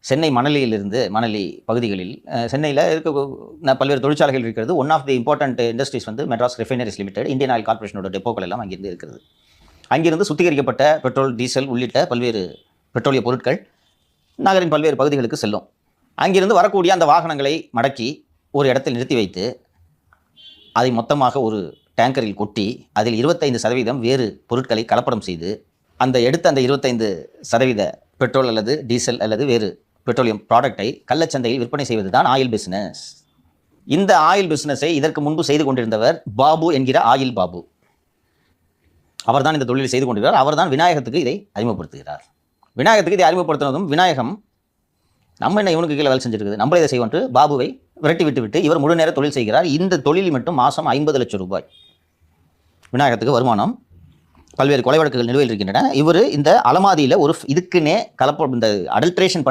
சென்னை மணலி பகுதிகளில் சென்னையில் இருக்க பல்வேறு தொழிற்சாலைகள் இருக்கிறது. One of the important industries வந்து Madras refineries limited, Indian oil கார்பரேஷனோட டெப்போக்கள் எல்லாம் அங்கிருந்து இருக்கிறது. அங்கிருந்து சுத்திகரிக்கப்பட்ட பெட்ரோல், டீசல் உள்ளிட்ட பல்வேறு பெட்ரோலிய பொருட்கள் நகரின் பல்வேறு பகுதிகளுக்கு செல்லும். அங்கிருந்து வரக்கூடிய அந்த வாகனங்களை மடக்கி ஒரு இடத்தில் நிறுத்தி வைத்து அதை மொத்தமாக ஒரு டேங்கரில் கொட்டி அதில் 25% வேறு பொருட்களை கலப்படம் செய்து அந்த 25% பெட்ரோல் அல்லது டீசல் அல்லது வேறு பெட்ரோலியம் ப்ராடக்டை கள்ளச்சந்தையில் விற்பனை செய்வது தான் ஆயில் பிஸ்னஸ். இந்த ஆயில் பிஸ்னஸை இதற்கு முன்பு செய்து கொண்டிருந்தவர் பாபு என்கிற ஆயில் பாபு. அவர் தான் இந்த தொழிலை செய்து கொண்டிருக்கிறார். அவர் தான் விநாயகத்துக்கு இதை அறிமுகப்படுத்துகிறார். விநாயகத்துக்கு இதை அறிமுகப்படுத்தினதும் விநாயகம் நம்ம என்ன இவனுக்கு கீழே வேலை செஞ்சிருக்குது, நம்மளே இதை செய்வோம் என்று பாபுவை விரட்டி விட்டு இவர் முழு நேர தொழில் செய்கிறார். இந்த தொழிலில் மட்டும் மாதம் 50 லட்சம் ரூபாய் விநாயகத்துக்கு வருமானம். பல்வேறு கொலை வழக்குகள் நிலுவையில் இருக்கின்றன. இவர் இந்த அலமாதியில் ஒரு இதுக்குன்னே இந்த அடல்ட்ரேஷன்